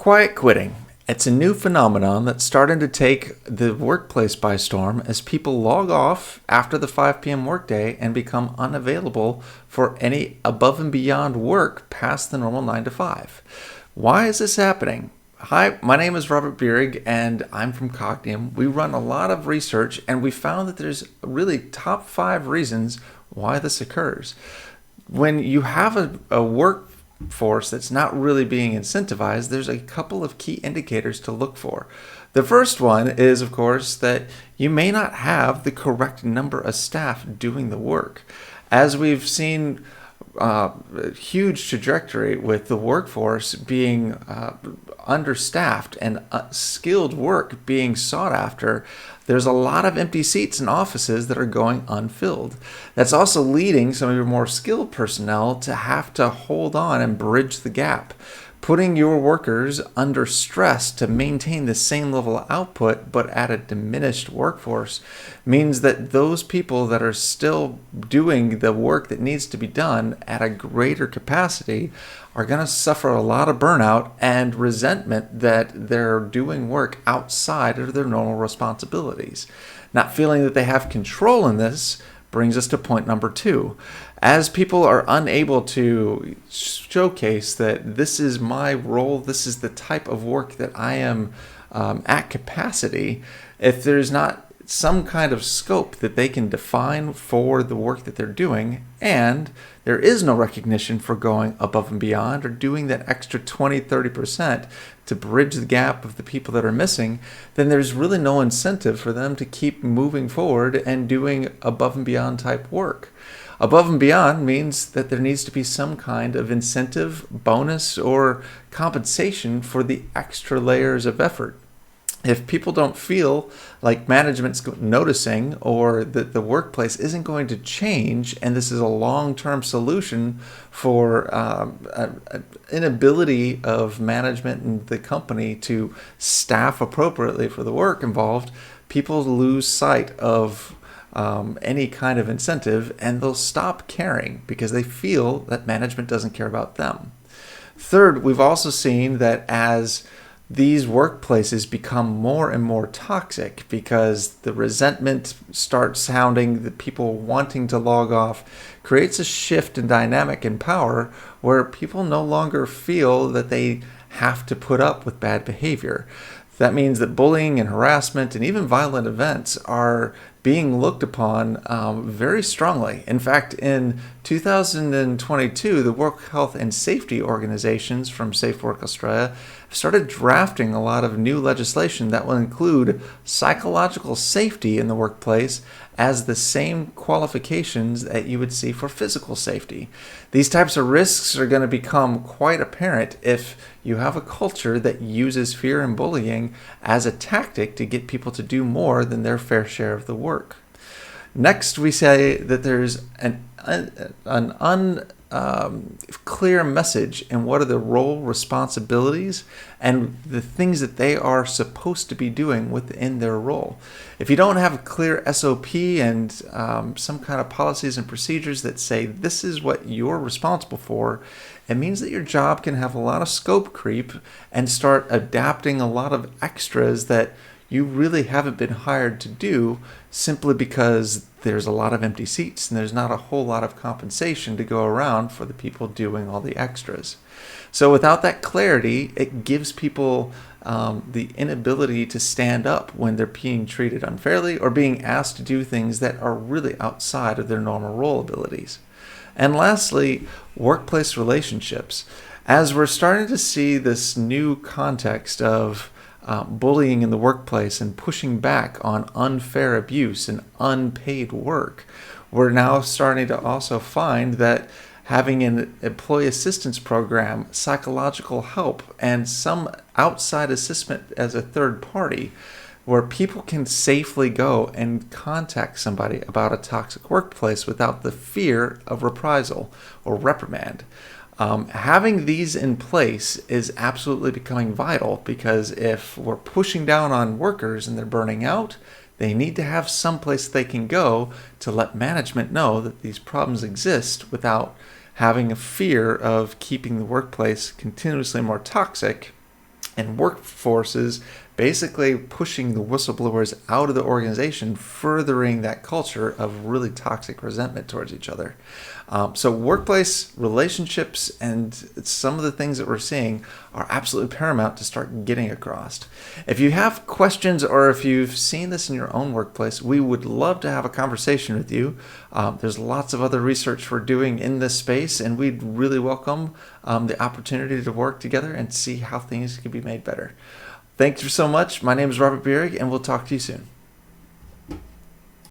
Quiet quitting. It's a new phenomenon that's starting to take the workplace by storm as people log off after the 5 p.m. workday and become unavailable for any above and beyond work past the normal 9 to 5. Why is this happening? Hi, my name is Robert Bierig and I'm from Cognium. We run a lot of research and we found that there's really top 5 reasons why this occurs. When you have a workforce that's not really being incentivized, there's a couple of key indicators to look for. The first one is, of course, that you may not have the correct number of staff doing the work. As we've seen a huge trajectory with the workforce being understaffed and skilled work being sought after, there's a lot of empty seats in offices that are going unfilled. That's also leading some of your more skilled personnel to have to hold on and bridge the gap. Putting your workers under stress to maintain the same level of output but at a diminished workforce means that those people that are still doing the work that needs to be done at a greater capacity are going to suffer a lot of burnout and resentment that they're doing work outside of their normal responsibilities. Not feeling that they have control in this brings us to point number 2. As people are unable to showcase that this is my role, this is the type of work that I am at capacity, if there's not some kind of scope that they can define for the work that they're doing, and there is no recognition for going above and beyond or doing that extra 20-30% to bridge the gap of the people that are missing, then there's really no incentive for them to keep moving forward and doing above and beyond type work. Above and beyond means that there needs to be some kind of incentive, bonus, or compensation for the extra layers of effort. If people don't feel like management's noticing or that the workplace isn't going to change and this is a long-term solution for an inability of management and the company to staff appropriately for the work involved, people lose sight of any kind of incentive and they'll stop caring because they feel that management doesn't care about them. Third, we've also seen that as these workplaces become more and more toxic because the resentment starts sounding, the people wanting to log off, creates a shift in dynamic and power where people no longer feel that they have to put up with bad behavior. That means that bullying and harassment and even violent events are being looked upon very strongly. In fact, in 2022, the Work Health and Safety organizations from Safe Work Australia started drafting a lot of new legislation that will include psychological safety in the workplace as the same qualifications that you would see for physical safety. These types of risks are going to become quite apparent if you have a culture that uses fear and bullying as a tactic to get people to do more than their fair share of the work. Next, we say that there's an unclear message in what are the role responsibilities and the things that they are supposed to be doing within their role. If you don't have a clear SOP and some kind of policies and procedures that say this is what you're responsible for, it means that your job can have a lot of scope creep and start adapting a lot of extras that you really haven't been hired to do simply because there's a lot of empty seats and there's not a whole lot of compensation to go around for the people doing all the extras. So without that clarity, it gives people the inability to stand up when they're being treated unfairly or being asked to do things that are really outside of their normal role abilities. And lastly, workplace relationships. As we're starting to see this new context of bullying in the workplace and pushing back on unfair abuse and unpaid work, we're now starting to also find that having an employee assistance program, psychological help, and some outside assessment as a third party where people can safely go and contact somebody about a toxic workplace without the fear of reprisal or reprimand. Having these in place is absolutely becoming vital because if we're pushing down on workers and they're burning out, they need to have some place they can go to let management know that these problems exist without having a fear of keeping the workplace continuously more toxic and workforces basically pushing the whistleblowers out of the organization, furthering that culture of really toxic resentment towards each other. So workplace relationships and some of the things that we're seeing are absolutely paramount to start getting across. If you have questions or if you've seen this in your own workplace, we would love to have a conversation with you. There's lots of other research we're doing in this space, and we'd really welcome the opportunity to work together and see how things can be made better. Thanks so much. My name is Robert Bierig, and we'll talk to you soon.